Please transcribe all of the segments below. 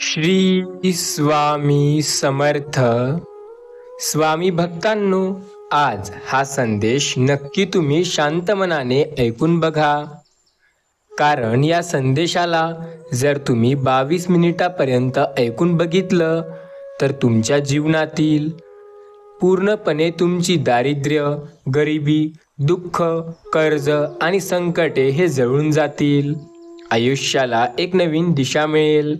श्री स्वामी समर्थ. स्वामी भक्तांनो, आज हा संदेश नक्की तुम्ही शांत मनाने ऐकून बघा. कारण या संदेशाला जर तुम्ही 22 मिनिटापर्यंत ऐकून बघितलं तर तुमच्या जीवनातील पूर्णपणे तुमची दारिद्र्य, गरिबी, दुःख, कर्ज आणि संकटे हे जळून जातील. आयुष्याला एक नवीन दिशा मिळेल.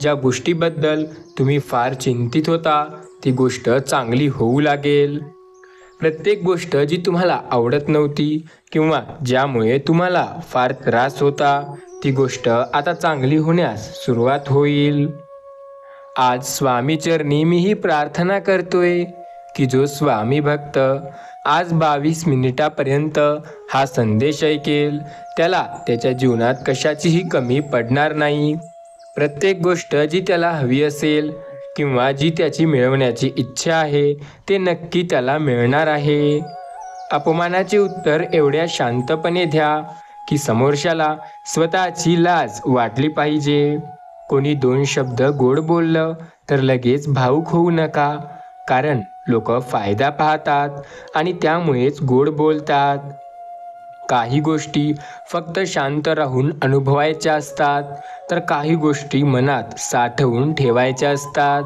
ज्या गोष्टीबद्दल तुम्ही फार चिंतित होता ती गोष्ट चांगली होऊ लागेल. प्रत्येक गोष्ट जी तुम्हाला आवडत नव्हती किंवा ज्यामुळे तुम्हाला फार त्रास होता ती गोष्ट आता चांगली होण्यास सुरुवात होईल. आज स्वामी चरणी मी ही प्रार्थना करतोय की जो स्वामी भक्त आज 22 मिनिटापर्यंत हा संदेश ऐकेल त्याला त्याच्या जीवनात कशाचीही कमी पडणार नाही. प्रत्येक गोष्ट जी त्याला हवी असेल किंवा जी त्याची मिळवण्याची इच्छा आहे ते नक्की त्याला मिळणार आहे. अपमानाचे उत्तर एवढ्या शांतपणे द्या की समोरच्याला स्वतःची लाज वाटली पाहिजे. कोणी 2 शब्द गोड बोललं तर लगेच भावूक होऊ नका. कारण लोक फायदा पाहतात आणि त्यामुळेच गोड बोलतात. काही गोष्टी फक्त शांत राहून अनुभवायच्या असतात तर काही गोष्टी मनात साठवून ठेवायच्या असतात.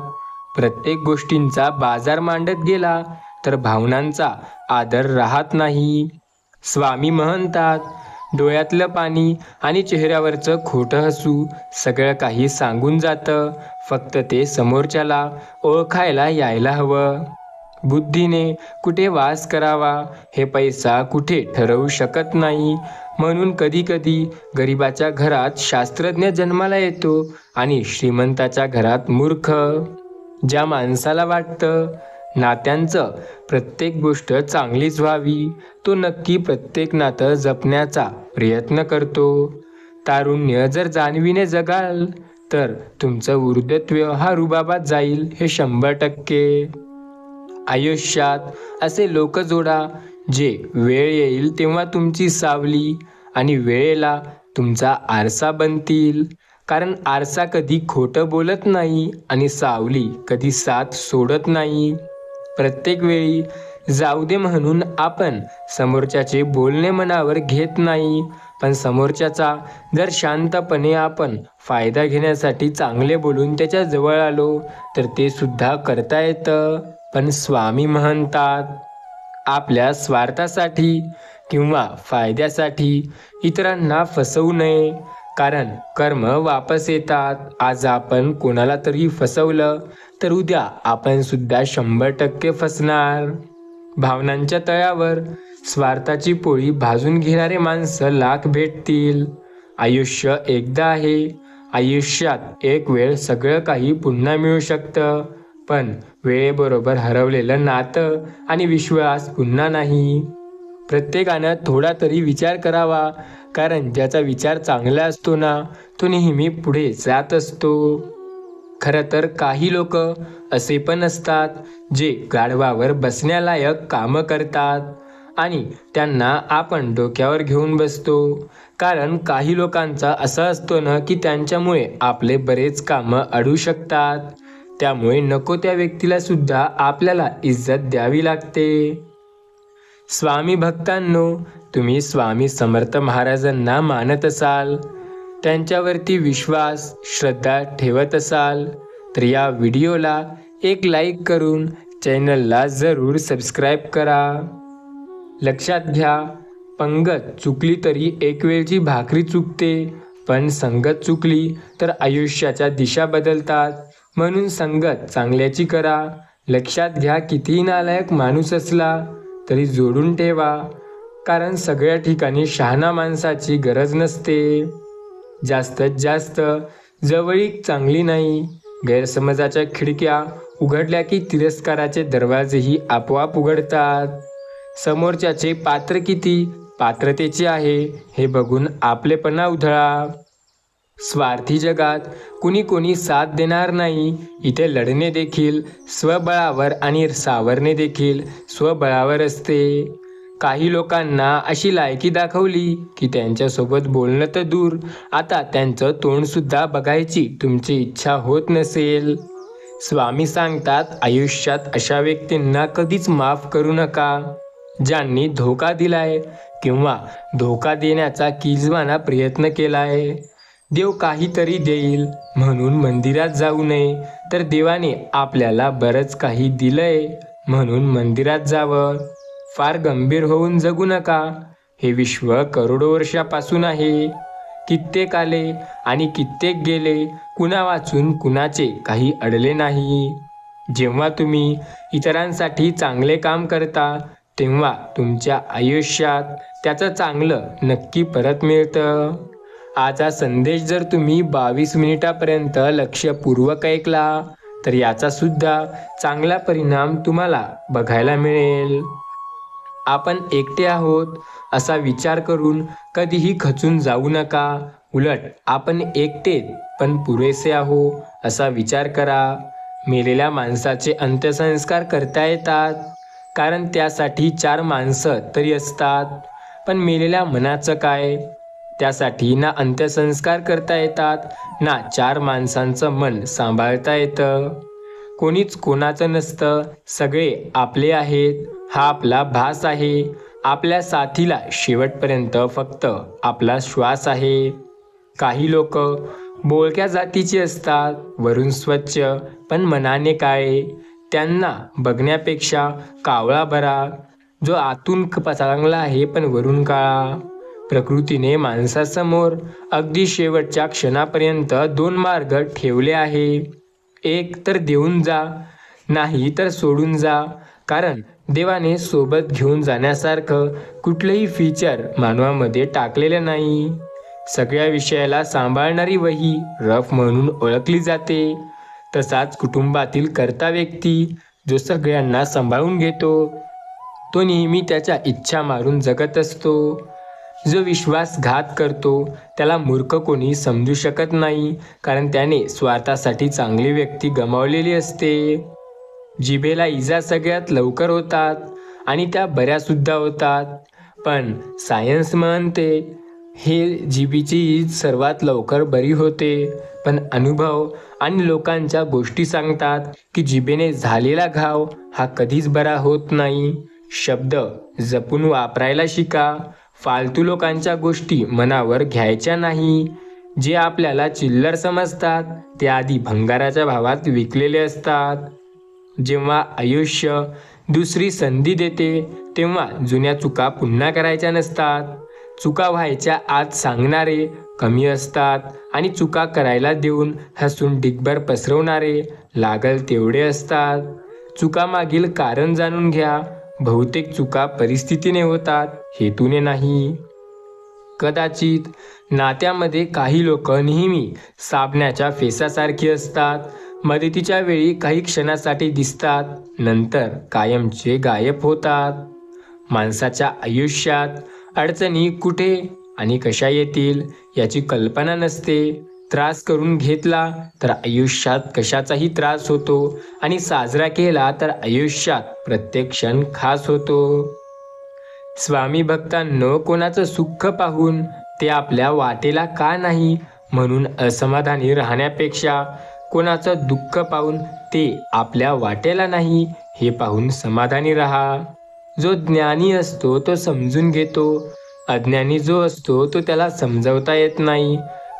प्रत्येक गोष्टींचा बाजार मांडत गेला तर भावनांचा आदर राहत नाही. स्वामी म्हणतात, डोळ्यातलं पाणी आणि चेहऱ्यावरचं खोटं हसू सगळं काही सांगून जातं. फक्त ते समोरच्याला ओळखायला यायला हवं. बुद्धीने कुठे वास करावा हे पैसा कुठे ठरवू शकत नाही. म्हणून कधीकधी गरिबाच्या घरात शास्त्रज्ञ जन्माला येतो आणि श्रीमंताच्या घरात मूर्ख. ज्या माणसाला वाटतं नात्यांचं प्रत्येक गोष्ट चांगलीच व्हावी तो नक्की प्रत्येक नातं जपण्याचा प्रयत्न करतो. तारुण्य जर जाणीवीने जगाल तर तुमचं वृद्धत्व हा रुबाबात जाईल हे 100%. आयुष्यात असे लोक जोडा जे वेळ येईल तेव्हा तुमची सावली आणि वेळेला तुमचा आरसा बनतील. कारण आरसा कधी खोटं बोलत नाही आणि सावली कधी साथ सोडत नाही. प्रत्येक वेळी जाऊ दे म्हणून आपण समोरच्याचे बोलणे मनावर घेत नाही. पण समोरच्याचा जर शांतपणे आपण फायदा घेण्यासाठी चांगले बोलून त्याच्या जवळ आलो तर ते सुद्धा करता येतं. पण स्वामी म्हणतात, आपल्या स्वार्थासाठी किंवा फायद्यासाठी इतरांना फसवू नये. कारण कर्म वापस येतात. आज आपण कोणाला तरी फसवलं तर उद्या आपण सुद्धा 100% फसणार. भावनांच्या तळ्यावर स्वार्थाची पोळी भाजून घेणारे माणसं लाख भेटतील. आयुष्य एकदा आहे. आयुष्यात एक वेळ सगळं काही पुन्हा मिळू शकतं. पण वेळेबरोबर हरवलेलं नातं आणि विश्वास पुन्हा नाही. प्रत्येकानं थोडा तरी विचार करावा. कारण ज्याचा विचार चांगला असतो ना तो नेहमी पुढे जात असतो. खरं तर काही लोक असे पण असतात जे गाढवावर बसण्यालायक कामं करतात आणि त्यांना आपण डोक्यावर घेऊन बसतो. कारण काही लोकांचा असं असतो ना की त्यांच्यामुळे आपले बरेच कामं अडू शकतात. त्यामुळे नको त्या व्यक्तीला सुद्धा आपल्याला इज्जत द्यावी लागते. स्वामी भक्तांनो, तुम्ही स्वामी समर्थ महाराजांना मानत असाल, त्यांच्यावरती विश्वास, श्रद्धा ठेवत असाल तर या व्हिडिओला एक लाईक करून चॅनलला जरूर सबस्क्राईब करा. लक्षात घ्या, पंगत चुकली तरी एक वेळची भाकरी चुकते, पण संगत चुकली तर आयुष्याच्या दिशा बदलतात. म्हणून संगत चांगल्याची करा. लक्षात घ्या, कितीही नालायक माणूस असला तरी जोडून ठेवा. कारण सगळ्या ठिकाणी शहाणा माणसाची गरज नसते. जास्तीत जास्त जवळीक चांगली नाही. गैरसमजाच्या खिडक्या उघडल्या की तिरस्काराचे दरवाजेही आपोआप उघडतात. समोरच्याचे पात्र किती पात्रतेचे आहे हे बघून आपलेपणा उधळा. स्वार्थी जगात कुणी साथ देणार नाही. इथे लढणे देखील स्वबळावर आणि सावरणे देखील स्वबळावर असते. काही लोकांना अशी लायकी दाखवली की त्यांच्यासोबत बोलणं तर दूर, आता त्यांचं तोंड सुद्धा बघायची तुमची इच्छा होत नसेल. स्वामी सांगतात, आयुष्यात अशा व्यक्तींना कधीच माफ करू नका, ज्यांनी धोका दिलाय किंवा धोका देण्याचा किलवाना प्रयत्न केलाय. देव काहीतरी देईल म्हणून मंदिरात जाऊ नये, तर देवाने आपल्याला बरंच काही दिलंय म्हणून मंदिरात जावं. फार गंभीर होऊन जगू नका. हे विश्व करोडो वर्षापासून आहे. कित्येक आले आणि कित्येक गेले, कुणा वाचून कुणाचे काही अडले नाही. जेव्हा तुम्ही इतरांसाठी चांगले काम करता तेव्हा तुमच्या आयुष्यात त्याचं चांगलं नक्की परत मिळतं. आजचा संदेश जर तुम्ही 22 मिनिटापर्यंत लक्षपूर्वक ऐकला तर याचा सुद्धा चांगला परिणाम तुम्हाला बघायला मिळेल. आपण एकटे आहोत असा विचार करून कधीही खचून जाऊ नका. उलट आपण एकटेच पण पुरेसे आहो असा विचार करा. मेलेल्या माणसाचे अंत्यसंस्कार करता येतात, कारण त्यासाठी 4 माणसं तरी असतात. पण मेलेल्या मनाचं काय? त्यासाठी ना अंत्यसंस्कार करता येतात, ना 4 माणसांचं मन सांभाळता येतं. कोणीच कोणाचं नसतं, सगळे आपले आहेत. हा आपला भास आहे. आपल्या साथीला शेवटपर्यंत फक्त आपला श्वास आहे. काही लोक बोळक्या जातीची असतात, वरून स्वच्छ पण मनाने काळे. त्यांना बघण्यापेक्षा कावळा बरा, जो आतून चांगला आहे पण वरून काळा. प्रकृतीने माणसासमोर अगदी शेवटच्या क्षणापर्यंत 2 मार्ग ठेवले आहे. एक तर देऊन जा, नाही तर सोडून जा. कारण देवाने सोबत घेऊन जाण्यासारखं कुठलंही फीचर मानवामध्ये टाकलेलं नाही. सगळ्या विषयाला सांभाळणारी वही रफ म्हणून ओळखली जाते. तसाच कुटुंबातील कर्ता व्यक्ती जो सगळ्यांना सांभाळून घेतो, तो नेहमी त्याच्या इच्छा मारून जगत असतो. जो विश्वासघात करतो त्याला मूर्ख कोणी समजू शकत नाही, कारण त्याने स्वार्थासाठी चांगली व्यक्ती गमावलेली असते. जिभेला इजा सगळ्यात लवकर होतात आणि त्या बऱ्यासुद्धा होतात. पण सायन्स म्हणते हे जिभेची ईज सर्वात लवकर बरी होते. पण अनुभव आणि लोकांच्या गोष्टी सांगतात की जिभेने झालेला घाव हा कधीच बरा होत नाही. शब्द जपून वापरायला शिका. फालतू लोकांच्या गोष्टी मनावर घ्यायच्या नाही. जे आपल्याला चिल्लर समजतात ते आधी भंगाराच्या भावात विकलेले असतात. जेव्हा आयुष्य दुसरी संधी देते तेव्हा जुन्या चुका पुन्हा करायच्या नसतात. चुका व्हायच्या आत सांगणारे कमी असतात आणि चुका करायला देऊन हसून डिगभर पसरवणारे लागल तेवढे असतात. चुकामागील कारण जाणून घ्या. बहुतेक चुका परिस्थितीने होतात, हेतूने नाही. कदाचित नात्यामध्ये काही लोक नेहमी साबणाच्या फेसासारखी असतात. मदतीच्या वेळी काही क्षणासाठी दिसतात, नंतर कायमचे गायब होतात. माणसाच्या आयुष्यात अडचणी कुठे आणि कशा येतील याची कल्पना नसते. त्रास करून घेतला तर आयुष्यात कशाचाही त्रास होतो आणि साजरा केला तर आयुष्यात प्रत्येक क्षण खास होतो. स्वामी भक्तांनो, कोणाचं सुख पाहून ते आपल्या वाटेला का नाही म्हणून असमाधानी राहण्यापेक्षा कोणाचं दुःख पाहून ते आपल्या वाटेला नाही हे पाहून समाधानी राहा. जो ज्ञानी असतो तो समजून घेतो. अज्ञानी जो असतो तो त्याला समजवता येत नाही.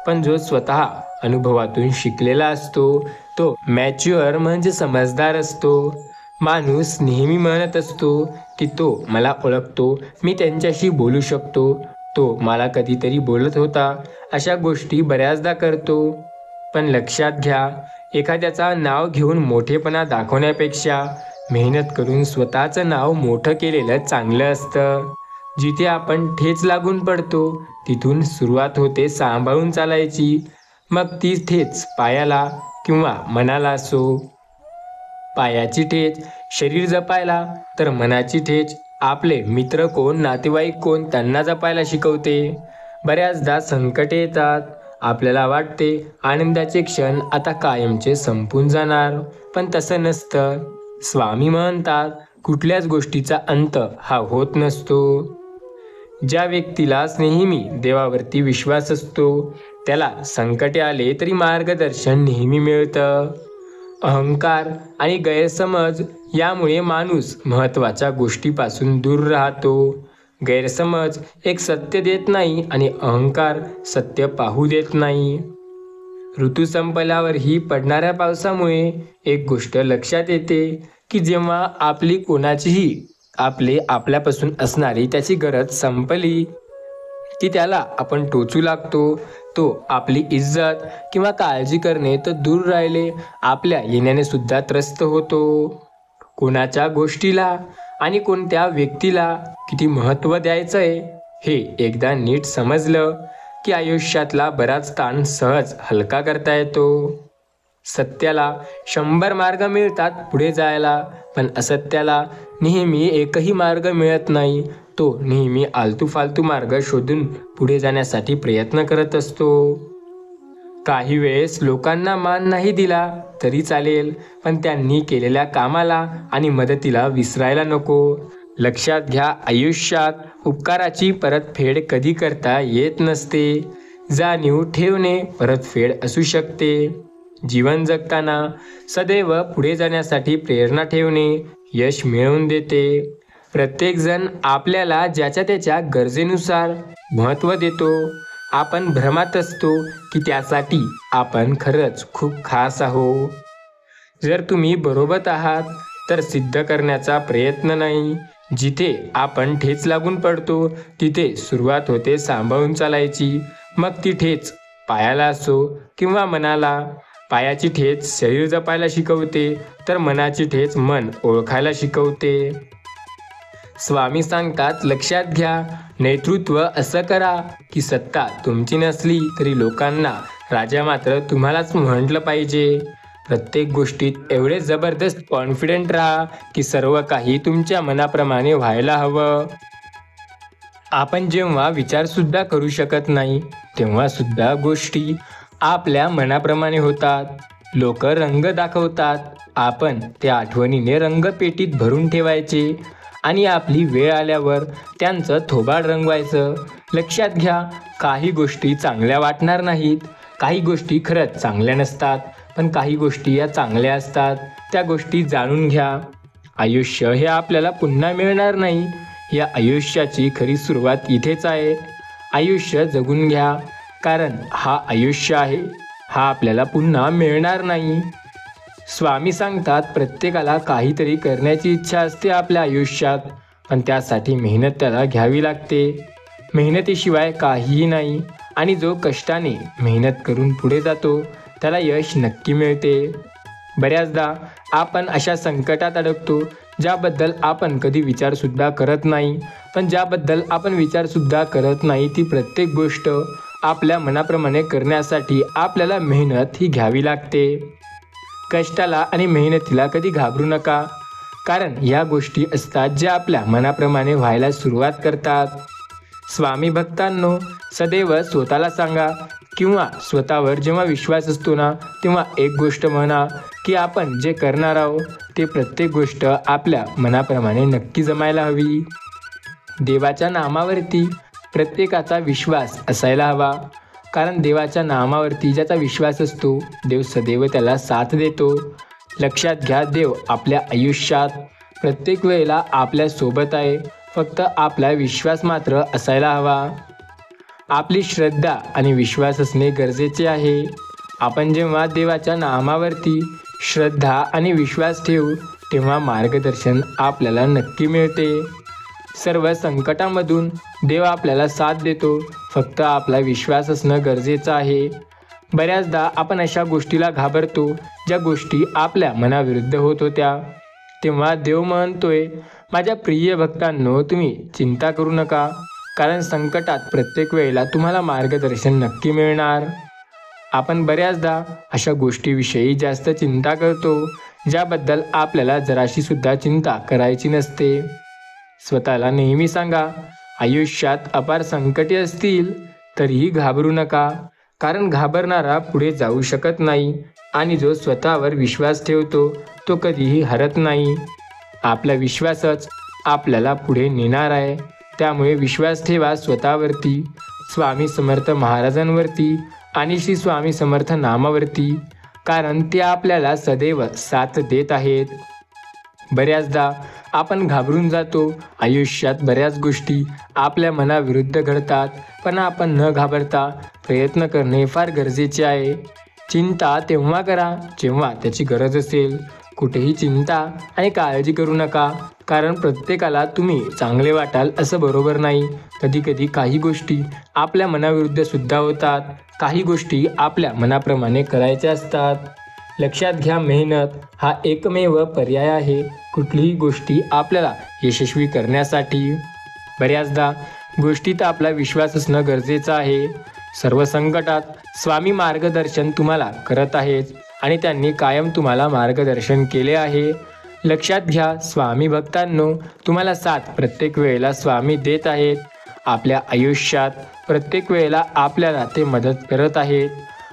पण जो स्वतः अनुभवातून शिकलेला असतो तो मॅच्युअर म्हणजे समजदार असतो. माणूस नेहमी म्हणत असतो की तो मला ओळखतो, मी त्यांच्याशी बोलू शकतो, तो मला कधीतरी बोलत होता. अशा गोष्टी बऱ्याचदा करतो. पण लक्षात घ्या, एखाद्याचा नाव घेऊन मोठेपणा दाखवण्यापेक्षा मेहनत करून स्वतःचं नाव मोठं केलेलं चांगलं असतं. जिथे आपण ठेच लागून पडतो तिथून सुरुवात होते सांभाळून चालायची. मग ती ठेच पायाला किंवा मनाला असो. पायाची ठेच शरीर जपायला तर मनाची ठेच आपले मित्र कोण, नातेवाईक कोण त्यांना जपायला शिकवते. बऱ्याचदा संकटे येतात. आपल्याला वाटते आनंदाचे क्षण आता कायमचे संपून जाणार, पण तसं नसतं. स्वामी म्हणतात कुठल्याच गोष्टीचा अंत हा होत नसतो. ज्या व्यक्तीला नेहमी देवावरती विश्वास असतो त्याला संकटे आले तरी मार्गदर्शन नेहमी मिळतं. अहंकार आणि गैरसमज यामुळे माणूस महत्त्वाच्या गोष्टीपासून दूर राहतो. गैरसमज एक सत्य देत नाही आणि अहंकार सत्य पाहू देत नाही. ऋतू संपल्यावरही पडणाऱ्या पावसामुळे एक गोष्ट लक्षात येते की जेव्हा आपली कोणाचीही आपल्यापासून असणारी त्याची गरज संपली की त्याला आपण टोचू लागतो. तो आपली इज्जत किंवा काळजी करणे तर दूर राहिले आपल्या येण्याने सुद्धा त्रस्त होतो. कोणाच्या गोष्टीला आणि कोणत्या व्यक्तीला किती महत्त्व द्यायचं आहे हे एकदा नीट समजलं की आयुष्यातला बराच ताण सहज हलका करता येतो. सत्याला 100 मार्ग मिळतात पुढे जायला, पण असत्याला नेहमी एकही मार्ग मिळत नाही. तो नेहमी आलतू फालतू मार्ग शोधून पुढे जाण्यासाठी प्रयत्न करत असतो. काही वेळेस लोकांना मान नाही दिला तरी चालेल, पण त्यांनी केलेल्या कामाला आणि मदतीला विसरायला नको. लक्षात घ्या, आयुष्यात उपकाराची परतफेड कधी करता येत नसते. जाणीव ठेवणे परतफेड असू शकते. जीवन जगताना सदैव पुढे जाण्यासाठी प्रेरणा ठेवणे यश मिळवून देते. प्रत्येकजण आपल्याला ज्याच्या त्याच्या गरजेनुसार महत्त्व देतो. आपण भ्रमात असतो की त्यासाठी आपण खरंच खूप खास आहोत. जर तुम्ही बरोबर आहात तर सिद्ध करण्याचा प्रयत्न नाही. जिथे आपण ठेच लागून पडतो तिथे सुरुवात होते सांभाळून चालायची. मग ती ठेच पायाला असो किंवा मनाला. पायाची ठेच शरीर जपायला शिकवते तर मनाची ठेच मन ओळखायला शिकवते. स्वामी सांगतात, लक्षात घ्या, नेतृत्व असं करा की सत्ता तुमची नसली तरी लोकांना राजा मात्र तुम्हालाच म्हटलं पाहिजे. प्रत्येक गोष्टीत एवढे जबरदस्त कॉन्फिडंट राहा की सर्व काही तुमच्या मनाप्रमाणे व्हायला हवं. आपण जेव्हा विचारसुद्धा करू शकत नाही तेव्हा सुद्धा गोष्टी आपल्या मनाप्रमाणे होतात. लोक रंग दाखवतात, आपण त्या आठवणीने रंगपेटीत भरून ठेवायचे आणि आपली वेळ आल्यावर त्यांचं थोबाड रंगवायचं. लक्षात घ्या, काही गोष्टी चांगल्या वाटणार नाहीत. काही गोष्टी खरंच चांगल्या नसतात, पण काही गोष्टी या चांगल्या असतात. त्या गोष्टी जाणून घ्या. आयुष्य हे आपल्याला पुन्हा मिळणार नाही. या आयुष्याची खरी सुरुवात इथेच आहे. आयुष्य जगून घ्या, कारण हा आयुष्य आहे, हा आपल्याला पुन्हा मिळणार नाही. स्वामी सांगतात, प्रत्येकाला काहीतरी करण्याची इच्छा असते आपल्या आयुष्यात, पण त्यासाठी मेहनत त्याला घ्यावी लागते. मेहनतीशिवाय काहीही नाही आणि जो कष्टाने मेहनत करून पुढे जातो त्याला यश नक्की मिळते. बऱ्याचदा आपण अशा संकटात अडकतो ज्याबद्दल आपण कधी विचारसुद्धा करत नाही, पण ज्याबद्दल आपण विचारसुद्धा करत नाही ती प्रत्येक गोष्ट आपल्या मनाप्रमाणे करण्यासाठी आपल्याला मेहनत ही घ्यावी लागते. कष्टाला आणि मेहनतीला कधी घाबरू नका, कारण या गोष्टी असतात ज्या आपल्या मनाप्रमाणे व्हायला सुरुवात करतात. स्वामी भक्तांनो, सदैव स्वतःला सांगा किंवा स्वतःवर जेव्हा विश्वास असतो ना तेव्हा एक गोष्ट म्हणा की आपण जे करणार आहोत ते प्रत्येक गोष्ट आपल्या मनाप्रमाणे नक्की जमायला हवी. देवाच्या नामावरती प्रत्येकाचा विश्वास असायला हवा, कारण देवाच्या नामावरती ज्याचा विश्वास असतो देव सदैव त्याला साथ देतो. लक्षात घ्या, देव आपल्या आयुष्यात प्रत्येक वेळेला आपल्या सोबत आहे, फक्त आपला विश्वास मात्र असायला हवा. आपली श्रद्धा आणि विश्वास असणे गरजेचे आहे. आपण जेव्हा देवाच्या नामावरती श्रद्धा आणि विश्वास ठेवू तेव्हा मार्गदर्शन आपल्याला नक्की मिळते. सर्व संकटामधून देव आपल्याला साथ देतो, फक्त आपला विश्वास असणं गरजेचं आहे. बऱ्याचदा आपण अशा गोष्टीला घाबरतो ज्या गोष्टी आपल्या मनाविरुद्ध होत होत्या. तेव्हा देव म्हणतोय, माझ्या प्रिय भक्तांनो, तुम्ही चिंता करू नका, कारण संकटात प्रत्येक वेळेला तुम्हाला मार्गदर्शन नक्की मिळणार. आपण बऱ्याचदा अशा गोष्टीविषयी जास्त चिंता करतो ज्याबद्दल आपल्याला जराशी सुद्धा चिंता करायची नसते. स्वतःला नेहमी सांगा, आयुष्यात अपार संकटे असतील तरीही घाबरू नका, कारण घाबरणारा पुढे जाऊ शकत नाही आणि जो स्वतःवर विश्वास ठेवतो तो कधीही हरत नाही. आपला विश्वासच आपल्याला पुढे नेणार आहे. त्यामुळे विश्वास ठेवा स्वतःवरती, स्वामी समर्थ महाराजांवरती आणि श्री स्वामी समर्थ नामावरती, कारण ते आपल्याला सदैव साथ देत आहेत. बऱ्याचदा आपण घाबरून जातो. आयुष्यात बऱ्याच गोष्टी आपल्या मनाविरुद्ध घडतात, पण आपण न घाबरता प्रयत्न करणे फार गरजेचे आहे. चिंता तेव्हा करा जेव्हा त्याची गरज असेल. कुठेही चिंता आणि काळजी करू नका, कारण प्रत्येकाला तुम्ही चांगले वाटाल असं बरोबर नाही. कधीकधी काही गोष्टी आपल्या मनाविरुद्ध सुद्धा होतात. काही गोष्टी आपल्या मनाप्रमाणे करायच्या असतात. लक्षात घ्या, मेहनत हा एकमेव पर्याय आहे कुठलीही गोष्टी आपल्याला यशस्वी करण्यासाठी. बऱ्याचदा गोष्टीत आपला विश्वास असणं गरजेचं आहे. सर्व संकटात स्वामी मार्गदर्शन तुम्हाला करत आहेत आणि त्यांनी कायम तुम्हाला मार्गदर्शन केले आहे. लक्षात घ्या स्वामी भक्तांनो, तुम्हाला साथ प्रत्येक वेळेला स्वामी देत आहेत. आपल्या आयुष्यात प्रत्येक वेळेला आपल्याला ते मदत करत आहेत.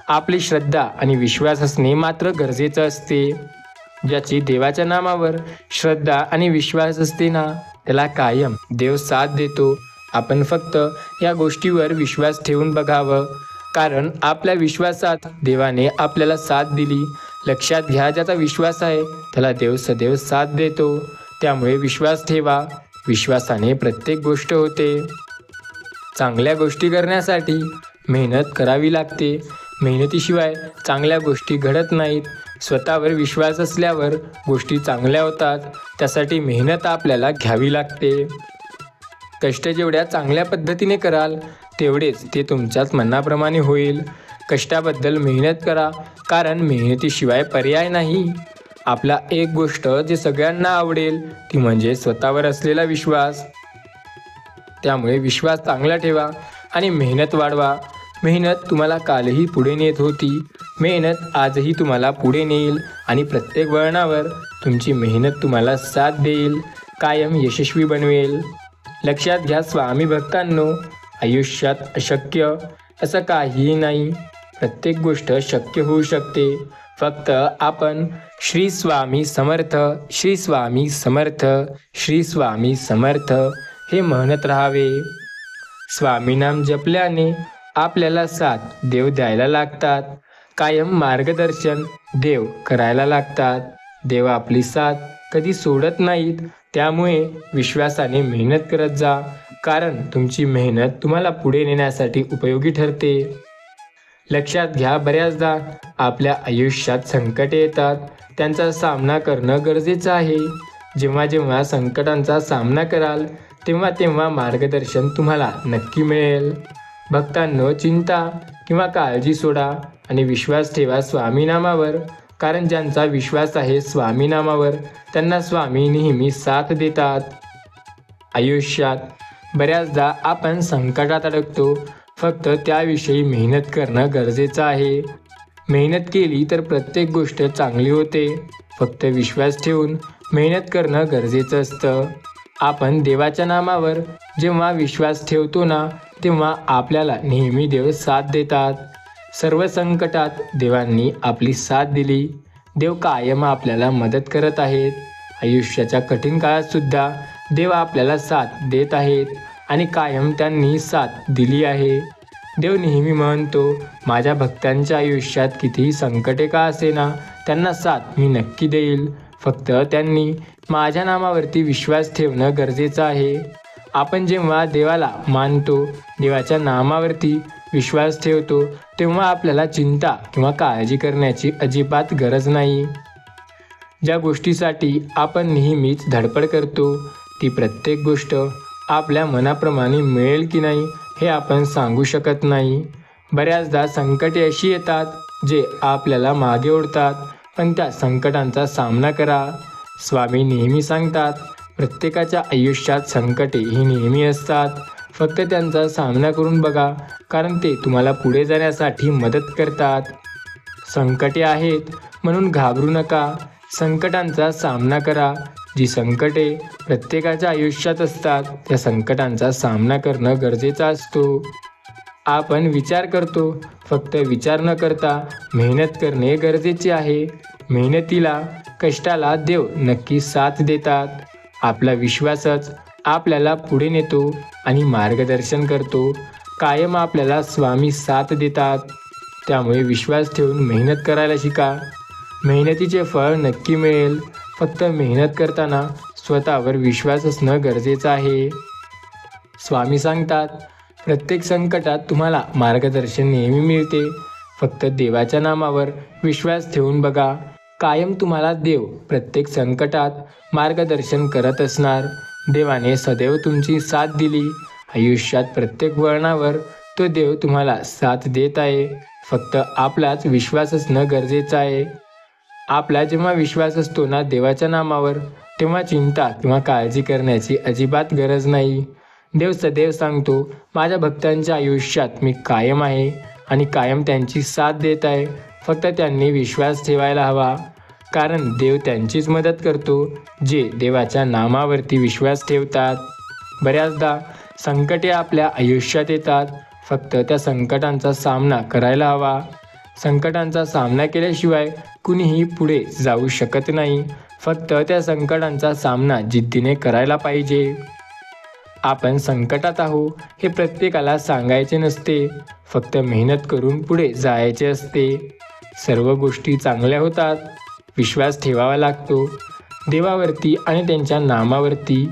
आपली श्रद्धा आणि विश्वास असणे मात्र गरजेचं असते. ज्याची देवाच्या नामावर श्रद्धा आणि विश्वास असते ना, त्याला कायम देव साथ देतो. आपण फक्त या गोष्टीवर विश्वास ठेवून बघावं, कारण आपल्या विश्वासात देवाने आपल्याला साथ दिली. लक्षात घ्या, ज्याचा विश्वास आहे त्याला देव सदैव साथ देतो. त्यामुळे विश्वास ठेवा. विश्वासाने प्रत्येक गोष्ट होते. चांगल्या गोष्टी करण्यासाठी मेहनत करावी लागते. मेहनतीशिवाय चांगल्या गोष्टी घडत नाहीत. स्वतःवर विश्वास असल्यावर गोष्टी चांगल्या होतात. त्यासाठी मेहनत आपल्याला घ्यावी लागते. कष्ट जेवढ्या चांगल्या पद्धतीने कराल तेवढेच ते तुमच्याच मनाप्रमाणे होईल. कष्टाबद्दल मेहनत करा, कारण मेहनतीशिवाय पर्याय नाही. आपला एक गोष्ट जे सगळ्यांना आवडेल ती म्हणजे स्वतःवर असलेला विश्वास. त्यामुळे विश्वास चांगला ठेवा आणि मेहनत वाढवा. मेहनत तुम्हाला कालही पुढे नेत होती. मेहनत आजही तुम्हाला पुढे नेईल आणि प्रत्येक वळणावर तुमची मेहनत तुम्हाला साथ देईल, कायम यशस्वी बनवेल. लक्षात घ्या स्वामी भक्तांनो, आयुष्यात अशक्य असं काहीही नाही. प्रत्येक गोष्ट शक्य होऊ शकते. फक्त आपण श्री स्वामी समर्थ, श्री स्वामी समर्थ, श्री स्वामी समर्थ हे म्हणत राहावे. स्वामी नाम जपल्याने आपल्याला साथ देव द्यायला लागतात. कायम मार्गदर्शन देव करायला लागतात. देव आपली साथ कधी सोडत नाहीत. त्यामुळे विश्वासाने मेहनत करत जा, कारण तुमची मेहनत तुम्हाला पुढे नेण्यासाठी उपयोगी ठरते. लक्षात घ्या, बऱ्याचदा आपल्या आयुष्यात संकटे येतात. त्यांचा सामना करणं गरजेचं आहे. जेव्हा जेव्हा संकटांचा सामना कराल तेव्हा तेव्हा मार्गदर्शन तुम्हाला नक्की मिळेल. भक्तांनो, चिंता किंवा काळजी सोडा आणि विश्वास ठेवा स्वामी नामावर, कारण ज्यांचा विश्वास आहे स्वामी नामावर त्यांना स्वामी नेहमी साथ देतात. आयुष्यात बऱ्याचदा आपण संकटात अडकतो. फक्त त्याविषयी मेहनत करणं गरजेचं आहे. मेहनत केली तर प्रत्येक गोष्ट चांगली होते. फक्त विश्वास ठेवून मेहनत करणं गरजेचं असतं. आपण देवाच्या नामावर जेव्हा विश्वास ठेवतो ना, तेव्हा आपल्याला नेहमी देव साथ देतात. सर्व संकटात देवांनी आपली साथ दिली. देव कायम आपल्याला मदत करत आहेत. आयुष्याच्या कठीण काळात सुद्धा देव आपल्याला साथ देत आहेत आणि कायम त्यांनी साथ दिली आहे. देव नेहमी म्हणतो, माझ्या भक्तांच्या आयुष्यात कितीही संकटे का असेना त्यांना साथ मी नक्की देईल. फक्त त्यांनी माझ्या नामावरती विश्वास ठेवणं गरजेचं आहे. आपण जेव्हा देवाला मानतो, देवाच्या नामावरती विश्वास ठेवतो, तेव्हा आपल्याला चिंता किंवा काळजी करण्याची अजिबात गरज नाही. ज्या गोष्टीसाठी आपण नेहमीच धडपड करतो ती प्रत्येक गोष्ट आपल्या मनाप्रमाणे मिळेल की नाही हे आपण सांगू शकत नाही. बऱ्याचदा संकटे अशी येतात जे आपल्याला मागे ओढतात, पण त्या संकटांचा सामना करा. स्वामी नेहमी सांगतात, प्रत्येकाच्या आयुष्यात संकटे ही नेहमी असतात. फक्त त्यांचा सामना करून बघा, कारण ते तुम्हाला पुढे जाण्यासाठी मदत करतात. संकटे आहेत म्हणून घाबरू नका. संकटांचा सामना करा. जी संकटे प्रत्येकाच्या आयुष्यात असतात त्या संकटांचा सामना करणं गरजेचा असतो. आपण विचार करतो, फक्त विचार न करता मेहनत करणे गरजेचे आहे. मेहनतीला कष्टाला देव नक्की साथ देतात. आपला विश्वासच आपल्याला पुढे नेतो आणि मार्गदर्शन करतो. कायम आपल्याला स्वामी साथ देतात. त्यामुळे विश्वास ठेवून मेहनत करायला शिका. मेहनतीचे फळ नक्की मिळेल. फक्त मेहनत करताना स्वतःवर विश्वास असणं गरजेचं आहे. स्वामी सांगतात, प्रत्येक संकटात तुम्हाला मार्गदर्शन नेहमी मिळते. फक्त देवाच्या नामावर विश्वास ठेवून बघा. कायम तुम्हाला देव प्रत्येक संकटात मार्गदर्शन करत असणार. देवाने सदैव तुमची साथ दिली. आयुष्यात प्रत्येक वळणावर तो देव तुम्हाला साथ देत आहे. फक्त आपलाच विश्वास असणं गरजेचं आहे. आपला जेव्हा विश्वास असतो ना देवाच्या नामावर, तेव्हा चिंता किंवा काळजी करण्याची अजिबात गरज नाही. देव सदैव सांगतो, माझ्या भक्तांच्या आयुष्यात मी कायम आहे आणि कायम त्यांची साथ देत आहे. फक्त त्यांनी विश्वास ठेवायला हवा. कारण देव त्यांचीच मदत करतो जे देवाच्या नामावरती विश्वास ठेवतात. बऱ्याचदा संकटे आपल्या आयुष्यात येतात. फक्त त्या संकटांचा सामना करायला हवा. संकटांचा सामना केल्याशिवाय कुणीही पुढे जाऊ शकत नाही. फक्त त्या संकटांचा सामना जिद्दीने करायला पाहिजे. आपण संकटात आहो हे प्रत्येकाला सांगायचे नसते. फक्त मेहनत करून पुढे जायचे असते. सर्व गोष्टी चांगल्या होतात. विश्वास ठेवावा लागतो देवावरती आणि त्यांच्या नामावरती.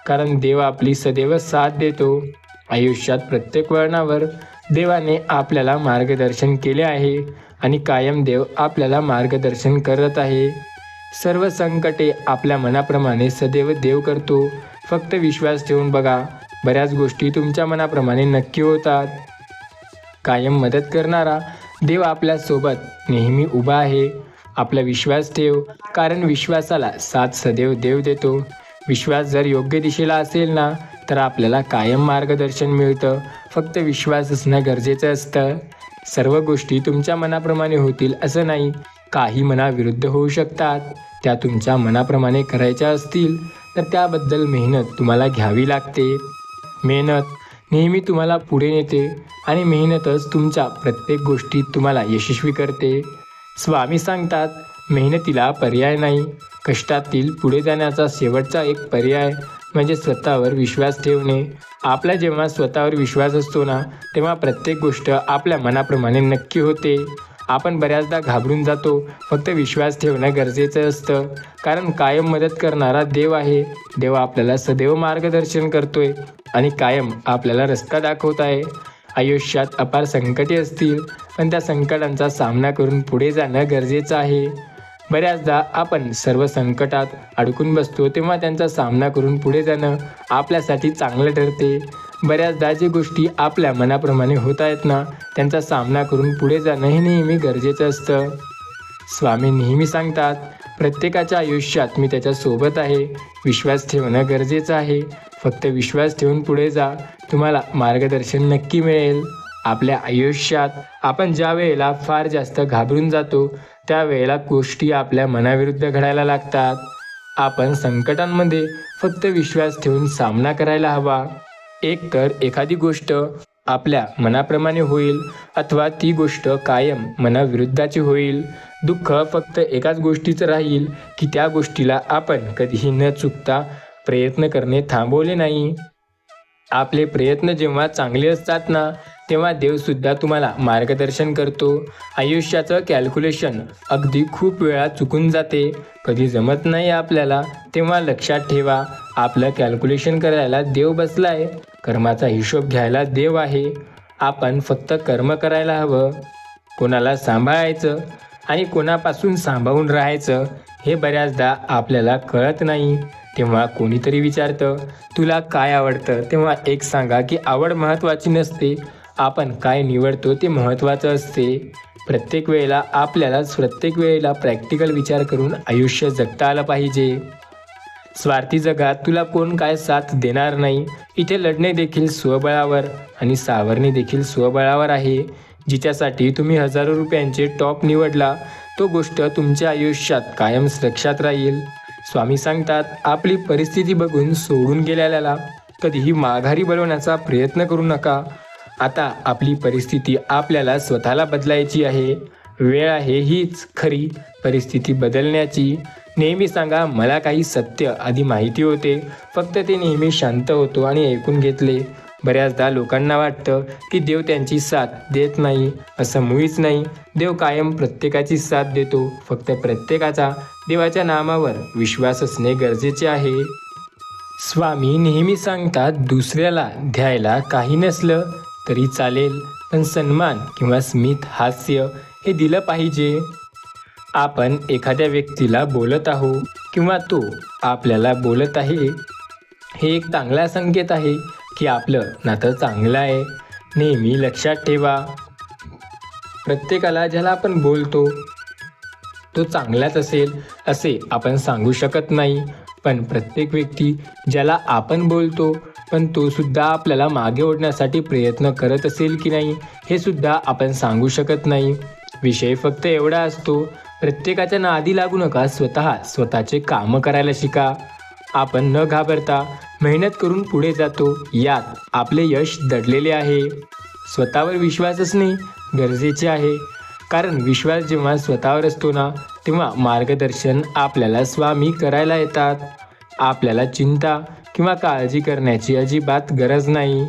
कारण देव आपली सदैव साथ देतो. आयुष्यात प्रत्येक वळणावर देवाने आपल्याला मार्गदर्शन केले आहे आणि कायम देव आपल्याला मार्गदर्शन करत आहे. सर्व संकटे आपल्या मनाप्रमाणे सदैव देव करतो. फक्त विश्वास ठेवून बघा. बऱ्याच गोष्टी तुमच्या मनाप्रमाणे नक्की होतात. कायम मदत करणारा देव आपल्यासोबत नेहमी उभा आहे. आपला विश्वास ठेव, कारण विश्वासाला साथ सदैव देव देतो. विश्वास जर योग्य दिशेला असेल ना, तर आपल्याला कायम मार्गदर्शन मिळतं. फक्त विश्वास असणं गरजेचं असतं. सर्व गोष्टी तुमच्या मनाप्रमाणे होतील असं नाही. काही मनाविरुद्ध होऊ शकतात. त्या तुमच्या मनाप्रमाणे करायच्या असतील तर त्याबद्दल मेहनत तुम्हाला घ्यावी लागते. मेहनत नेहमी तुम्हाला पुढे नेते आणि मेहनतच तुमच्या प्रत्येक गोष्टीत तुम्हाला यशस्वी करते. स्वामी सांगतात, मेहनतीला पर्याय नाही. कष्टातील पुढे जाण्याचा शेवटचा एक पर्याय म्हणजे स्वतःवर विश्वास ठेवणे. आपला जेव्हा स्वतःवर विश्वास असतो ना, तेव्हा प्रत्येक गोष्ट आपल्या मनाप्रमाणे नक्की होते. आपण बऱ्याचदा घाबरून जातो. फक्त विश्वास ठेवणं गरजेचं असतं. कारण कायम मदत करणारा देव आहे. देव आपल्याला सदैव मार्गदर्शन करतोय आणि कायम आपल्याला रस्ता दाखवत आहे. आयुष्यात अपार संकटे असतील, पण त्या संकटांचा सामना करून पुढे जाणं गरजेचं आहे. बऱ्याचदा आपण सर्व संकटात अडकून बसतो, तेव्हा त्यांचा सामना करून पुढे जाणं आपल्यासाठी चांगलं ठरते. बऱ्याचदा जे गोष्टी आपल्या मनाप्रमाणे होत आहेत ना, त्यांचा सामना करून पुढे जाणं हे नेहमी गरजेचं असतं. स्वामी नेहमी सांगतात, प्रत्येकाच्या आयुष्यात मी त्याच्यासोबत आहे. विश्वास ठेवणं गरजेचं आहे. फक्त विश्वास ठेवून पुढे जा. तुम्हाला मार्गदर्शन नक्की मिळेल. आपल्या आयुष्यात आपण ज्या वेळेला फार जास्त घाबरून जातो, त्यावेळेला गोष्टी आपल्या मनाविरुद्ध घडायला लागतात. आपण संकटांमध्ये फक्त विश्वास ठेवून सामना करायला हवा. एक तर एखादी गोष्ट आपल्या मनाप्रमाणे होईल अथवा ती गोष्ट कायम मनाविरुद्धाची होईल. दुःख फक्त एकाच गोष्टीचं राहील की त्या गोष्टीला आपण कधीही न चुकता प्रयत्न करणे थांबवले नाही. आपले प्रयत्न जेव्हा चांगले असतात ना, तेव्हा देवसुद्धा तुम्हाला मार्गदर्शन करतो. आयुष्याचं कॅल्क्युलेशन अगदी खूप वेळा चुकून जाते. कधी जमत नाही आपल्याला, तेव्हा लक्षात ठेवा, आपलं कॅल्क्युलेशन करायला देव बसलाय. कर्माचा हिशोब घ्यायला देव आहे. आपण फक्त कर्म करायला हवं. कोणाला सांभाळायचं आणि कोणापासून सांभाळून राहायचं हे बऱ्याचदा आपल्याला कळत नाही. तेव्हा कोणीतरी विचारतं, तुला काय आवडतं? तेव्हा एक सांगा की आवड महत्त्वाची नसते. आपण काय निवडतो ते महत्त्वाचं असते. प्रत्येक वेळेला प्रॅक्टिकल विचार करून आयुष्य जगता आलं पाहिजे. स्वार्थी जगात तुला कोण काय साथ देणार नाही. इथे लढणे देखील स्वबळावर आणि सावरणे देखील स्वबळावर आहे. जिच्यासाठी तुम्ही हजारो रुपयांचे टॉप निवडला, तो गोष्ट तुमच्या आयुष्यात कायम लक्षात राहील. स्वामी सांगतात, आपली परिस्थिती बघून सोडून गेलेल्याला कधीही माघारी बोलवण्याचा प्रयत्न करू नका. आता आपली परिस्थिती आपल्याला स्वतःला बदलायची आहे. वेळ आहे हीच खरी परिस्थिती बदलण्याची. नेहमी सांगा, मला काही सत्य आधी माहिती होते, फक्त ते नेहमी शांत होतो आणि ऐकून घेतले. बऱ्याचदा लोकांना वाटतं की देव त्यांची साथ देत नाही. असं मुळीच नाही. देव कायम प्रत्येकाची साथ देतो. फक्त प्रत्येकाचा देवाच्या नामावर विश्वास असणे गरजेचे आहे. स्वामी नेहमी सांगतात, दुसऱ्याला द्यायला काही नसलं तरी चालेल, पण सन्मान किंवा स्मित हास्य हे दिलं पाहिजे. आपण एखाद्या व्यक्तीला बोलत आहोत किंवा तो आपल्याला बोलत आहे, हे एक चांगला संकेत आहे की आपलं नातं चांगलं आहे. नेहमी लक्षात ठेवा, प्रत्येकाला ज्याला आपण बोलतो तो चांगलाच असेल असे आपण सांगू शकत नाही. पण प्रत्येक व्यक्ती ज्याला आपण बोलतो पण तो सुद्धा आपल्याला मागे ओढण्यासाठी प्रयत्न करत असेल की नाही, हे सुद्धा आपण सांगू शकत नाही. विषय फक्त एवढा असतो, प्रत्येकाच्या नादी लागू नका. स्वतःचे कामं करायला शिका. आपण न घाबरता मेहनत करून पुढे जातो, यात आपले यश दडलेले आहे. स्वतःवर विश्वास असणे गरजेचे आहे, कारण विश्वास जेव्हा स्वतःवर असतो ना, तेव्हा मार्गदर्शन आपल्याला स्वामी करायला येतात. आपल्याला चिंता किंवा काळजी करण्याची अजिबात गरज नाही.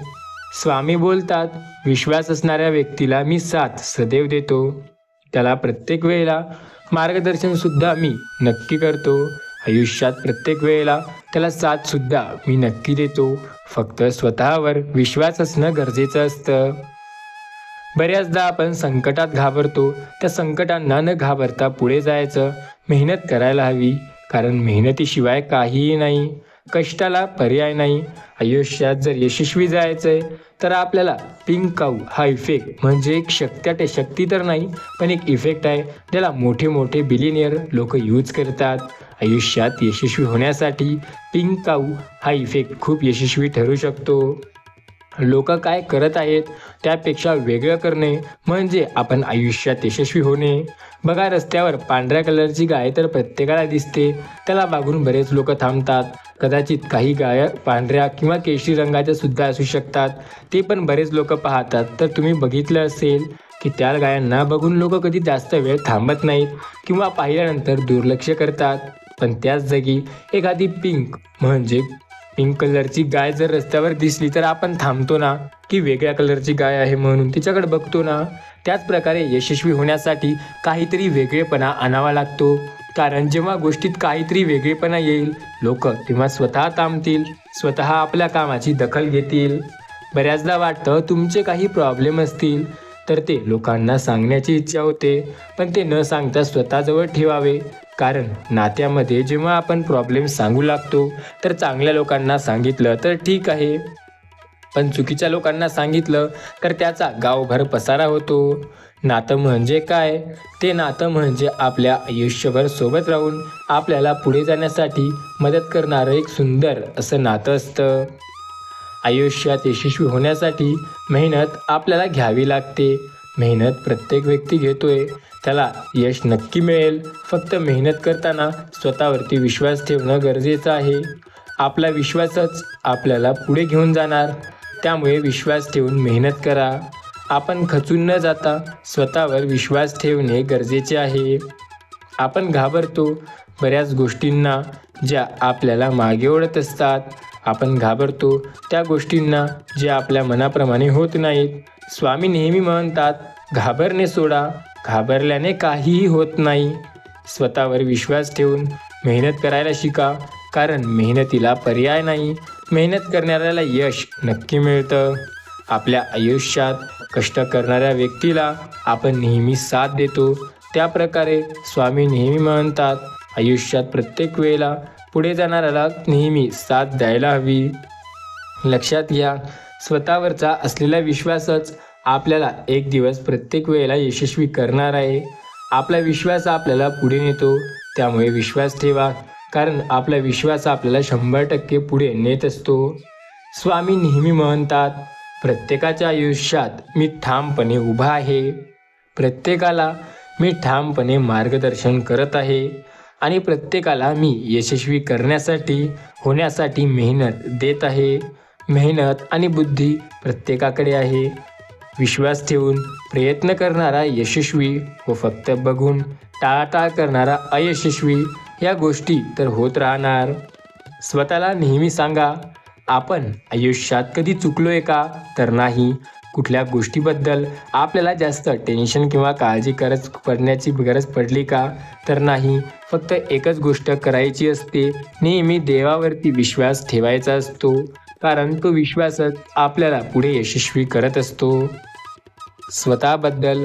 स्वामी बोलतात, विश्वास असणाऱ्या व्यक्तीला मी साथ सदैव देतो. त्याला प्रत्येक वेळेला मार्गदर्शनसुद्धा मी नक्की करतो. आयुष्यात प्रत्येक वेळेला त्याला साथसुद्धा मी नक्की देतो. फक्त स्वतःवर विश्वास असणं गरजेचं असतं. बऱ्याचदा आपण संकटात घाबरतो. त्या संकटांना न घाबरता पुढे जायचं, मेहनत करायला हवी, कारण मेहनतीशिवाय काहीही नाही. कष्टाला पर्याय नाही. आयुष्यात जर यशस्वी जायचंय तर आपल्याला पिंक काऊ हा इफेक्ट, म्हणजे एक शक्ती तर नाही पण एक इफेक्ट आहे, ज्याला मोठे मोठे बिलियनियर लोक यूज करतात. आयुष्यात यशस्वी होण्यासाठी पिंक काऊ हा इफेक्ट खूप यशस्वी ठरू शकतो. लोक काय करत आहेत त्यापेक्षा वेगळं करणे म्हणजे आपण आयुष्यात यशस्वी होणे. बघा, रस्त्यावर पांढऱ्या कलरची गाय तर प्रत्येकाला दिसते, त्याला बघून बरेच लोक थांबतात. कदाचित काही गाय पांढऱ्या किंवा केशरी रंगाच्या सुद्धा असू शकतात, ते पण बरेच लोक पाहतात. तर तुम्ही बघितलं असेल की त्या गायांना बघून लोक कधी जास्त वेळ थांबत नाहीत किंवा पाहिल्यानंतर दुर्लक्ष करतात. पण त्याच जागी एखादी पिंक कलरची गाय जर रस्त्यावर दिसली तर आपण थांबतो ना, की वेगळ्या कलरची गाय आहे म्हणून तिच्याकडे बघतो ना. त्याच प्रकारे यशस्वी होण्यासाठी काहीतरी वेगळेपणा आणावा लागतो, कारण जेव्हा गोष्टीत काहीतरी वेगळेपणा येईल, लोक तेव्हा स्वतः थांबतील, स्वतः आपल्या कामाची दखल घेतील. बऱ्याचदा वाटतं तुमचे काही प्रॉब्लेम असतील तर ते लोकांना सांगण्याची इच्छा होते, पण ते न सांगता स्वतःजवळ ठेवावे. कारण नात्यामध्ये जेव्हा आपण प्रॉब्लेम सांगू लागतो तर चांगल्या लोकांना सांगितलं तर ठीक आहे, पण चुकीच्या लोकांना सांगितलं तर त्याचा गावभर पसारा होतो. नातं म्हणजे काय? ते नातं म्हणजे आपल्या आयुष्यभर सोबत राहून आपल्याला पुढे जाण्यासाठी मदत करणारं एक सुंदर असं नातं असतं. आयुष्यात यशस्वी होण्यासाठी मेहनत आपल्याला घ्यावी लागते. मेहनत प्रत्येक व्यक्ती घेतोय, त्याला यश नक्की मिळेल. फक्त मेहनत करताना स्वतःवरती विश्वास ठेवणं गरजेचं आहे. आपला विश्वासच आपल्याला पुढे घेऊन जाणार. त्यामुळे विश्वास ठेवून मेहनत करा. आपण खचून न जाता स्वतःवर विश्वास ठेवणे गरजेचे आहे. आपण घाबरतो बऱ्याच गोष्टींना ज्या आपल्याला मागे ओढत असतात. आपण घाबरतो त्या गोष्टींना ज्या आपल्या मनाप्रमाणे होत नाहीत. स्वामी नेहमी म्हणतात, घाबरणे सोडा, घाबरल्याने काहीही होत नाही. स्वतःवर विश्वास ठेवून मेहनत करायला शिका, कारण मेहनतीला पर्याय नाही. मेहनत करणाऱ्याला यश नक्की मिळतं. आपल्या आयुष्यात कष्ट करणाऱ्या व्यक्तीला आपण नेहमी साथ देतो. त्याप्रकारे स्वामी नेहमी म्हणतात, आयुष्यात प्रत्येक वेळेला पुढे जाणाऱ्याला नेहमी साथ द्यायला हवी. लक्षात घ्या, स्वतःवरचा असलेला विश्वासच आपल्याला एक दिवस प्रत्येक वेळेला यशस्वी करणार आहे. आपला विश्वास आपल्याला पुढे नेतो. त्यामुळे विश्वास ठेवा, कारण आपला विश्वास आपल्याला 100% पुढे नेत असतो. स्वामी नेहमी म्हणतात, प्रत्येकाच्या आयुष्यात मी ठामपणे उभा आहे. प्रत्येकाला मी ठामपणे मार्गदर्शन करत आहे आणि प्रत्येकाला मी यशस्वी होण्यासाठी मेहनत देत आहे. मेहनत आणि बुद्धी प्रत्येकाकडे आहे. विश्वास ठेवून प्रयत्न करणारा यशस्वी व फक्त बघून टाळाटाळ करणारा अयशस्वी या गोष्टी तर होत राहणार. स्वतःला नेहमी सांगा, आपण आयुष्यात कधी चुकलोय का? तर नाही. कुठल्या गोष्टीबद्दल आपल्याला जास्त टेन्शन किंवा काळजी करण्याची गरज पडली का? तर नाही. फक्त एकच गोष्ट करायची असते, नेहमी देवावरती विश्वास ठेवायचा असतो. कारण तो विश्वासच आपल्याला पुढे यशस्वी करत असतो. स्वतःबद्दल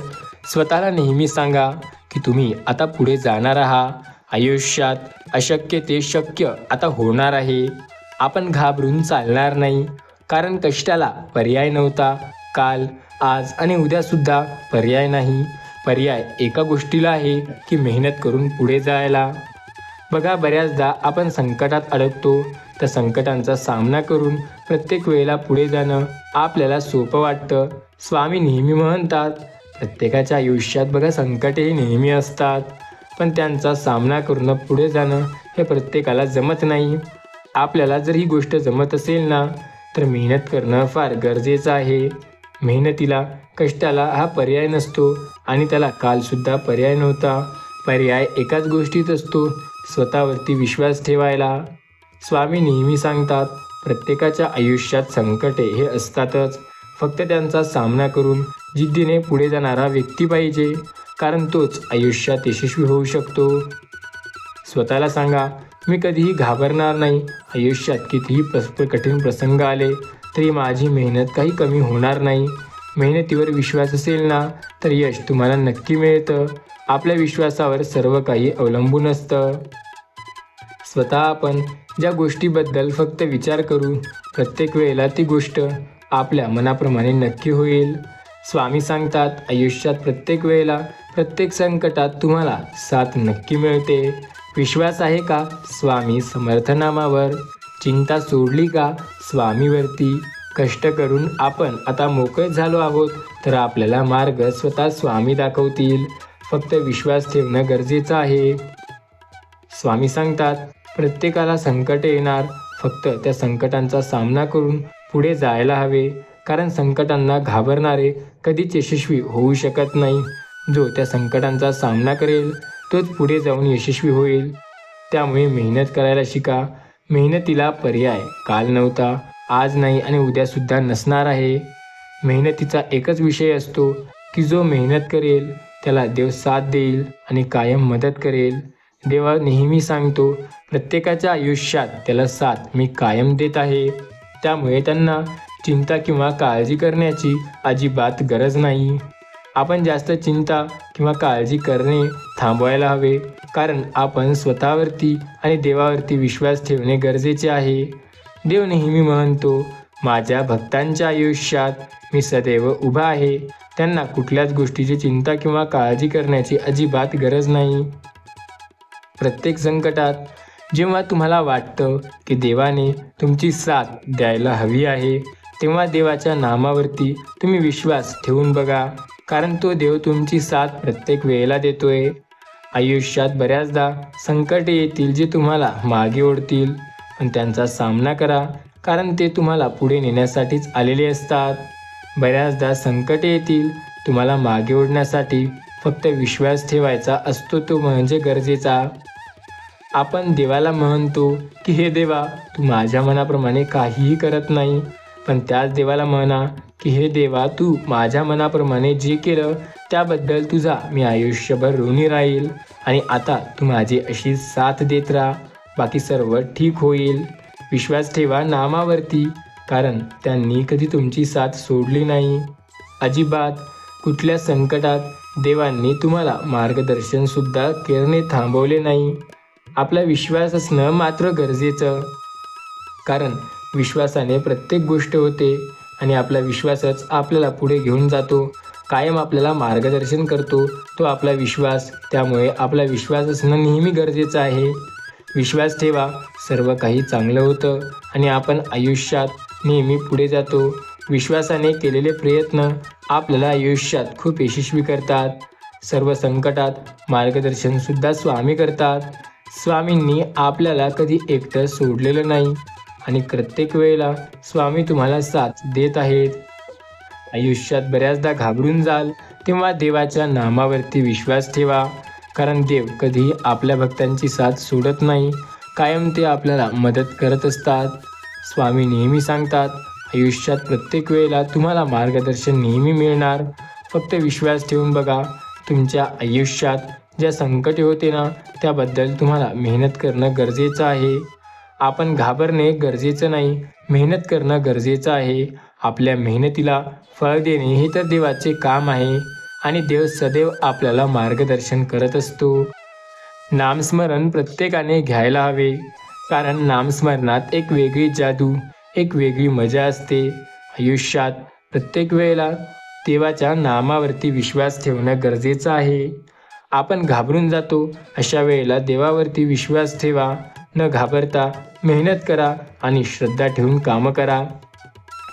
स्वतःला नेहमी सांगा की तुम्ही आता पुढे जाणार आहात. आयुष्यात अशक्य ते शक्य आता होणार आहे. आपण घाबरून चालणार नाही, कारण कष्टाला पर्याय नव्हता. काल, आज आणि उद्यासुद्धा पर्याय नाही. पर्याय एका गोष्टीला आहे की मेहनत करून पुढे जायला. बघा, बऱ्याचदा आपण संकटात अडकतो. त्या संकटांचा सामना करून प्रत्येक वेळेला पुढे जाणं आपल्याला सोपं वाटतं. स्वामी नेहमी म्हणतात, प्रत्येकाच्या आयुष्यात बघा संकटेही नेहमी असतात, पण त्यांचा सामना करून पुढे जाणं हे प्रत्येकाला जमत नाही. आपल्याला जर ही गोष्ट जमत असेल ना, तर मेहनत करणं फार गरजेचं आहे. मेहनतीला, कष्टाला हा पर्याय नसतो आणि त्याला कालसुद्धा पर्याय नव्हता. पर्याय एकाच गोष्टीत असतो, स्वतःवरती विश्वास ठेवायला. स्वामी नेहमी सांगतात, प्रत्येकाच्या आयुष्यात संकटे हे असतातच. फक्त त्यांचा सामना करून जिद्दीने पुढे जाणारा व्यक्ती पाहिजे, कारण तोच आयुष्यात यशस्वी होऊ शकतो. स्वतःला सांगा, मी कधीही घाबरणार नाही. आयुष्यात कितीही कठीण प्रसंग आले तरी माझी मेहनत काही कमी होणार नाही. मेहनतीवर विश्वास असेल ना, तर यश तुम्हाला नक्की मिळतं. आपल्या विश्वासावर सर्व काही अवलंबून असतं. स्वतः आपण ज्या गोष्टीबद्दल फक्त विचार करू, प्रत्येक वेळेला ती गोष्ट आपल्या मनाप्रमाणे नक्की होईल. स्वामी सांगतात, आयुष्यात प्रत्येक वेळेला, प्रत्येक संकटात तुम्हाला साथ नक्की मिळते. विश्वास आहे का स्वामी समर्थनामावर? चिंता सोडली का स्वामीवरती? कष्ट करून आपण आता मोकळे झालो आहोत, तर आपल्याला मार्ग स्वतः स्वामी दाखवतील. फक्त विश्वास ठेवणं गरजेचं आहे. स्वामी सांगतात, प्रत्येकाला संकट येणार, फक्त त्या संकटांचा सामना करून पुढे जायला हवे. कारण संकटांना घाबरणारे कधीच यशस्वी होऊ शकत नाही. जो त्या संकटांचा सामना करेल तोच पुढे जाऊन यशस्वी होईल. त्यामुळे मेहनत करायला शिका. मेहनतीला पर्याय काल नव्हता, आज नाही आणि उद्यासुद्धा नसणार आहे. मेहनतीचा एकच विषय असतो की जो मेहनत करेल त्याला देव साथ देईल आणि कायम मदत करेल. देवा नेहमी सांगतो, प्रत्येकाच्या आयुष्यात त्याला साथ मी कायम देत आहे. त्यामुळे त्यांना चिंता किंवा काळजी करण्याची अजिबात गरज नाही. आपण जास्त चिंता किंवा काळजी करणे थांबवायला हवे, कारण आपण स्वतःवरती आणि देवावरती विश्वास ठेवणे गरजेचे आहे. देव नेहमी म्हणतो, माझ्या भक्तांच्या आयुष्यात मी सदैव उभा आहे. त्यांना कुठल्याच गोष्टीची चिंता किंवा काळजी करण्याची अजिबात गरज नाही. प्रत्येक संकटात जेव्हा तुम्हाला वाटतं की देवाने तुमची साथ द्यायला हवी आहे, तेव्हा देवाच्या नामावरती तुम्ही विश्वास ठेवून बघा, कारण तो देव तुमची साथ प्रत्येक वेळेला देतोय. आयुष्यात बऱ्याचदा संकटे येतील जे तुम्हाला मागे ओढतील, पण त्यांचा सामना करा, कारण ते तुम्हाला पुढे नेण्यासाठीच आलेले असतात. बऱ्याचदा संकटे येतील तुम्हाला मागे ओढण्यासाठी, फक्त विश्वास ठेवायचा असतो, तो म्हणजे गरजेचा. आपण देवाला म्हणतो की हे देवा, तू माझ्या मनाप्रमाणे काहीही करत नाही, पण त्याच देवाला म्हणा की हे देवा, तू माझ्या मनाप्रमाणे जे केलं त्याबद्दल तुझा मी आयुष्यभर ऋणी राहील आणि आता तू माझी अशी साथ देत राहा, बाकी सर्व ठीक होईल. विश्वास ठेवा नामावरती, कारण त्यांनी कधी तुमची साथ सोडली नाही. अजिबात कुठल्या संकटात देवांनी तुम्हाला मार्गदर्शनसुद्धा करणे थांबवले नाही. आपला विश्वास असणं मात्र गरजेचं, कारण विश्वासाने प्रत्येक गोष्ट होते आणि आपला विश्वासच आपल्याला पुढे घेऊन जातो. कायम आपल्याला मार्गदर्शन करतो तो आपला विश्वास. त्यामुळे आपला विश्वास असणं नेहमी गरजेचं आहे. विश्वास ठेवा, सर्व काही चांगलं होतं आणि आपण आयुष्यात नेहमी पुढे जातो. विश्वासाने केलेले प्रयत्न आपल्याला आयुष्यात खूप यशस्वी करतात. सर्व संकटात मार्गदर्शनसुद्धा स्वामी करतात. स्वामींनी आपल्याला कधी एकटं सोडलेलं नाही आणि प्रत्येक वेळेला स्वामी तुम्हाला साथ देत आहेत. आयुष्यात बऱ्याचदा घाबरून जाल, तेव्हा देवाच्या नामावरती विश्वास ठेवा. कारण देव कधीही आपल्या भक्तांची साथ सोडत नाही, कायम ते आपल्याला मदत करत असतात. स्वामी नेहमी सांगतात, आयुष्यात प्रत्येक वेळेला तुम्हाला मार्गदर्शन नेहमी मिळणार. फक्त विश्वास ठेवून बघा. तुमच्या आयुष्यात ज्या संकटे होते ना, त्याबद्दल तुम्हाला मेहनत करणं गरजेचं आहे. आपण घाबरणे गरजेचं नाही, मेहनत करणं गरजेचं आहे. आपल्या मेहनतीला फळ देणे हे तर देवाचे काम आहे आणि देव सदैव आपल्याला मार्गदर्शन करत असतो. नामस्मरण प्रत्येकाने घ्यायला हवे, कारण नामस्मरणात एक वेगळी जादू, एक वेगळी मजा असते. आयुष्यात प्रत्येक वेळेला देवाच्या नामावरती विश्वास ठेवणं गरजेचं आहे. आपण घाबरून जातो, अशा वेळेला देवावरती विश्वास ठेवा. न घाबरता मेहनत करा आणि श्रद्धा ठेवून कामं करा.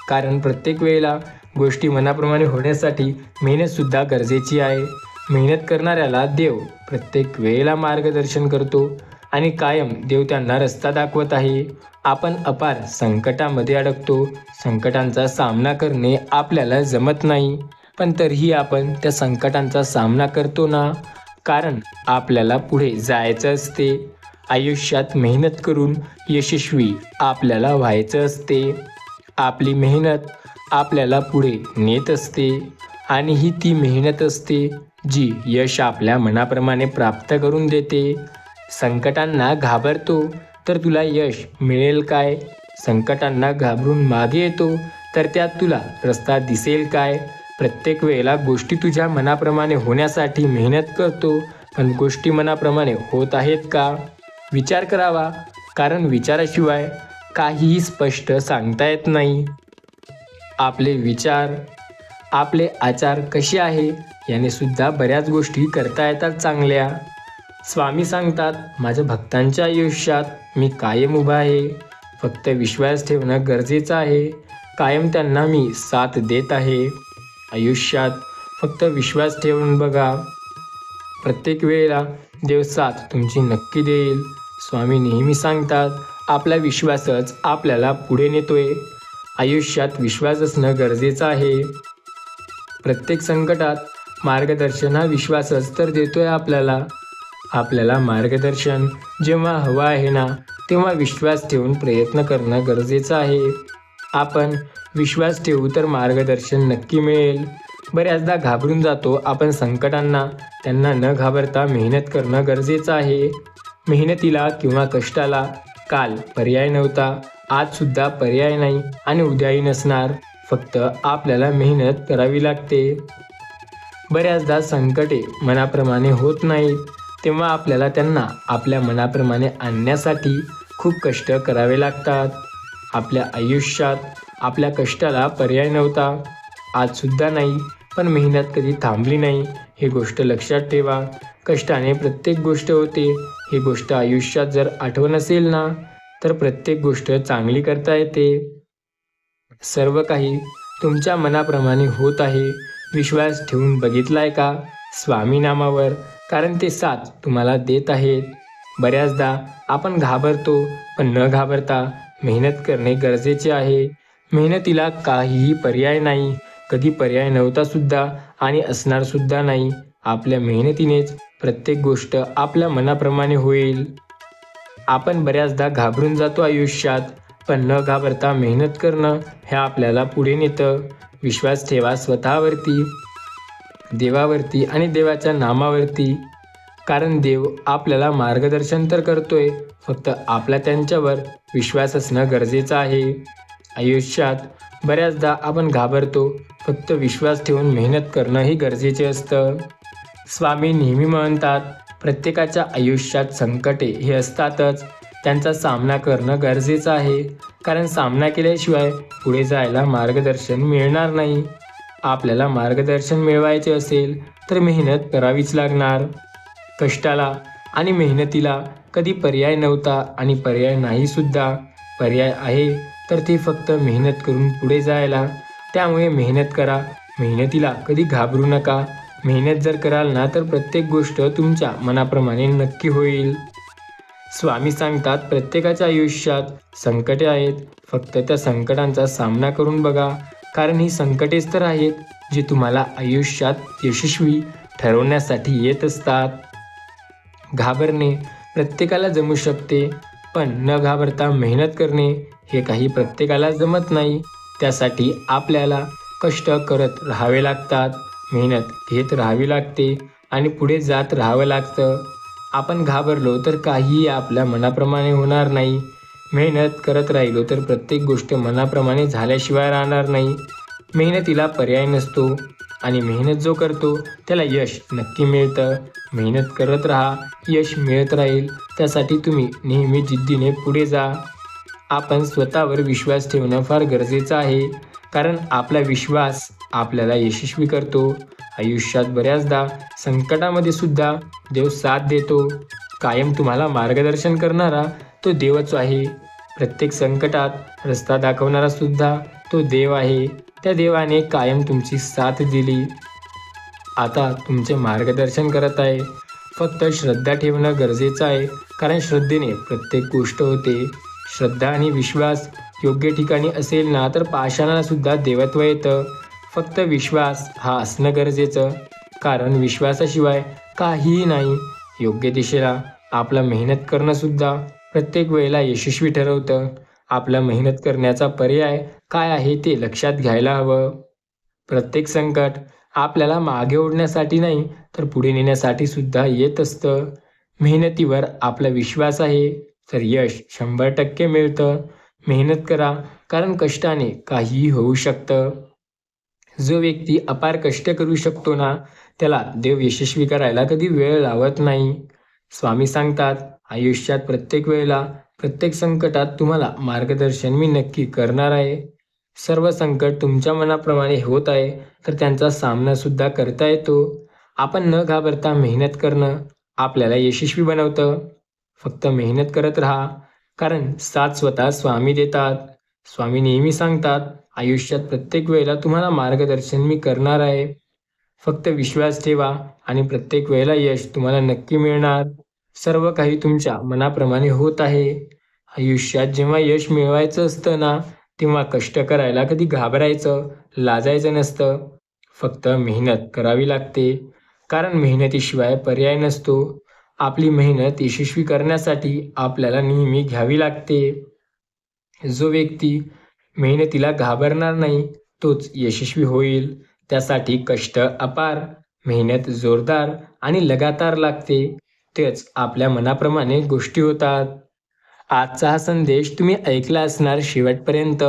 कारण प्रत्येक वेळेला गोष्टी मनाप्रमाणे होण्यासाठी मेहनतसुद्धा गरजेची आहे. मेहनत करणाऱ्याला देव प्रत्येक वेळेला मार्गदर्शन करतो आणि कायम देव त्यांना रस्ता दाखवत आहे. आपण अपार संकटामध्ये अडकतो. संकटांचा सामना करणे आपल्याला जमत नाही, पण तरीही आपण त्या संकटांचा सामना करतो ना, कारण आपल्याला पुढे जायचं असते. आयुष्यात मेहनत करून यशस्वी आपल्याला व्हायचं असते. आपली मेहनत आपल्याला पुढे नेत असते आणि ही ती मेहनत असते जी यश आपल्या मनाप्रमाणे प्राप्त करून देते. संकटांना घाबरतो तर तुला यश मिळेल काय? संकटांना घाबरून मागे येतो तर त्यात तुला रस्ता दिसेल काय? प्रत्येक वेळेला गोष्टी तुझ्या मनाप्रमाणे होण्यासाठी मेहनत करतो, पण गोष्टी मनाप्रमाणे होत आहेत का? विचार करावा, कारण विचाराशिवाय काहीही स्पष्ट सांगता येत नाही. आपले विचार, आपले आचार कसे आहे याने सुद्धा बऱ्याच गोष्टी करता येतात चांगल्या. स्वामी सांगतात, माझ्या भक्तांच्या आयुष्यात मी कायम उभा आहे. फक्त विश्वास ठेवणं गरजेचं आहे. कायम त्यांना मी साथ देत आहे. आयुष्यात फक्त विश्वास ठेवून बघा. प्रत्येक वेळेला देव साथ तुमची नक्की देईल. स्वामी नेहमी सांगतात, आपला विश्वासच आपल्याला पुढे नेतोय. आयुष्यात विश्वास असणं गरजेचं आहे. प्रत्येक संकटात मार्गदर्शन हा विश्वासच तर देतोय आपल्याला. आपल्याला मार्गदर्शन जेव्हा हवं आहे ना, तेव्हा विश्वास ठेवून प्रयत्न करणं गरजेचं आहे. आपण विश्वास ठेवू तर मार्गदर्शन नक्की मिळेल. बऱ्याचदा घाबरून जातो आपण संकटांना. त्यांना न घाबरता मेहनत करणं गरजेचं आहे. मेहनतीला किंवा कष्टाला काल पर्याय नव्हता, आजसुद्धा पर्याय नाही आणि उद्याही नसणार. फक्त आपल्याला मेहनत करावी लागते. बऱ्याचदा संकटे मनाप्रमाणे होत नाहीत, तेव्हा आपल्याला त्यांना आपल्या मनाप्रमाणे आणण्यासाठी खूप कष्ट करावे लागतात. आपल्या आयुष्यात आपल्या कष्टाला पर्याय नव्हता, आजसुद्धा नाही, पण मेहनत कधी थांबली नाही, ही गोष्ट लक्षात ठेवा. कष्टाने प्रत्येक गोष्ट होते, ही गोष्ट आयुष्यात जर आठवण असेल ना, तर प्रत्येक गोष्ट चांगली करता येते. सर्व काही तुमच्या मनाप्रमाणे होत आहे. विश्वास ठेवून बघितलाय का स्वामी नामावर? कारण ते साथ तुम्हाला देत आहेत. बऱ्याचदा आपण घाबरतो, पण न घाबरता मेहनत करणे गरजेचे आहे. मेहनतीला काहीही पर्याय नाही, कधी पर्याय नव्हता सुद्धा आणि असणार सुद्धा नाही. आपल्या मेहनतीनेच प्रत्येक गोष्ट आपल्या मनाप्रमाणे होईल. आपण बऱ्याचदा घाबरून जातो आयुष्यात, पण न घाबरता मेहनत करणं हे आपल्याला पुढे नेतं. विश्वास ठेवा स्वतःवरती, देवावरती आणि देवाच्या नामावरती. कारण देव आपल्याला मार्गदर्शन तर करतोय, फक्त आपला त्यांच्यावर विश्वास असणं गरजेचं आहे. आयुष्यात बऱ्याचदा आपण घाबरतो, फक्त विश्वास ठेवून मेहनत करणं ही गरजेचे असतं. स्वामी नेहमी म्हणतात, प्रत्येकाच्या आयुष्यात संकटे हे असतातच, त्यांचा सामना करणं गरजेचं आहे. कारण सामना केल्याशिवाय पुढे जायला मार्गदर्शन मिळणार नाही. आपल्याला मार्गदर्शन मिळवायचे असेल तर मेहनत करावीच लागणार. कष्टाला आणि मेहनतीला कधी पर्याय नव्हता आणि पर्याय नाही सुद्धा. पर्याय आहे तर ते फक्त मेहनत करून पुढे जायला. त्यामुळे मेहनत करा, मेहनतीला कधी घाबरू नका. मेहनत जर कराल ना, तर प्रत्येक गोष्ट तुमच्या मनाप्रमाणे नक्की होईल. स्वामी सांगतात, प्रत्येकाच्या आयुष्यात संकटे आहेत, फक्त त्या संकटांचा सामना करून बघा. कारण ही संकटेच तर आहेत जी तुम्हाला आयुष्यात यशस्वी ठरवण्यासाठी येत असतात. घाबरणे प्रत्येकाला जमू शकते, पण न घाबरता मेहनत करणे हे काही प्रत्येकाला जमत नाही. त्यासाठी आपल्याला कष्ट करत राहावे लागतात, मेहनत घेत राहावी लागते आणि पुढे जात राहावं लागतं. आपण घाबरलो तर काहीही आपल्या मनाप्रमाणे होणार नाही. मेहनत करत राहिलो तर प्रत्येक गोष्ट मनाप्रमाणे झाल्याशिवाय राहणार नाही. मेहनतीला पर्याय नसतो आणि मेहनत जो करतो त्याला यश नक्की मिळतं. मेहनत करत राहा, यश मिळत राहील. त्यासाठी तुम्ही नेहमी जिद्दीने पुढे जा. आपण स्वतःवर विश्वास ठेवणं फार गरजेचं आहे, कारण आपला विश्वास आपल्याला यशस्वी करतो. आयुष्यात बऱ्याचदा संकटामध्ये सुद्धा देव साथ देतो. कायम तुम्हाला मार्गदर्शन करणारा तो देवच आहे. प्रत्येक संकटात रस्ता दाखवणारा सुद्धा तो देव आहे. त्या देवाने कायम तुमची साथ दिली. आता तुमचे मार्गदर्शन करत आहे. फक्त श्रद्धा ठेवणं गरजेचं आहे, कारण श्रद्धेने प्रत्येक गोष्ट होते. श्रद्धा आणि विश्वास योग्य ठिकाणी असेल ना, तर पाषाणाला सुद्धा देवत्व येतं. फक्त विश्वास हा असणं गरजेचं, कारण विश्वासाशिवाय काहीही नाही. योग्य दिशेला आपला मेहनत करणं सुद्धा प्रत्येक वेळेला यशस्वी ठरवतं. आपला मेहनत करण्याचा पर्याय काय आहे ते लक्षात घ्यायला हवं. प्रत्येक संकट आपल्याला मागे ओढण्यासाठी नाही, तर पुढे नेण्यासाठी सुद्धा येत असतं. मेहनतीवर आपला विश्वास आहे तर यश 100% मिळतं. मेहनत करा, कारण कष्टाने काहीही होऊ शकतं. जो व्यक्ती अपार कष्ट करू शकतो ना, त्याला देव यशस्वी करायला कधी वेळ लावत नाही. स्वामी सांगतात, आयुष्यात प्रत्येक वेळेला, प्रत्येक संकटात तुम्हाला मार्गदर्शन मी नक्की करणार आहे. सर्व संकट तुमच्या मनाप्रमाणे होत आहे, तर त्यांचा सामना सुद्धा करता येतो. आपण न घाबरता मेहनत करणं आपल्याला यशस्वी बनवतं. फक्त मेहनत करत राहा, कारण साथ स्वतः स्वामी देतात. स्वामी नेहमी सांगतात, आयुष्यात प्रत्येक वेळेला तुम्हाला मार्गदर्शन मी करणार आहे. फक्त विश्वास ठेवा आणि प्रत्येक वेळेला यश तुम्हाला नक्की मिळणार. सर्व काही तुमच्या मनाप्रमाणे होत आहे. आयुष्यात जेव्हा यश मिळवायचं असतं ना, तेव्हा कष्ट करायला कधी घाबरायचं, लाजायचं नसतं. फक्त मेहनत करावी लागते, कारण मेहनतीशिवाय पर्याय नसतो. आपली मेहनत यशस्वी करण्यासाठी आपल्याला नेहमी घ्यावी लागते. जो व्यक्ती मेहनतीला घाबरणार नाही, तोच यशस्वी होईल. त्यासाठी कष्ट अपार, मेहनत जोरदार आणि लगातार लागते. तेच आपल्या मनाप्रमाणे गोष्टी होतात. आजचा हा संदेश तुम्ही ऐकला असणार शेवटपर्यंत,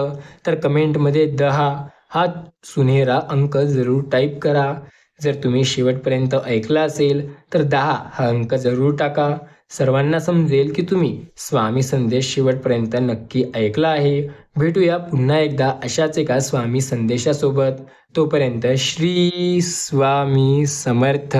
तर कमेंटमध्ये 10 हा सुनहरा अंक जरूर टाईप करा. जर तुम्ही शेवटपर्यंत ऐकला असेल तर 10 हा अंक जरूर टाका. सर्वांना समजेल की तुम्ही स्वामी संदेश शेवटपर्यंत नक्की ऐकला आहे. भेटूया पुन्हा एकदा अशाच एका स्वामी संदेशासोबत. तोपर्यंत श्री स्वामी समर्थ.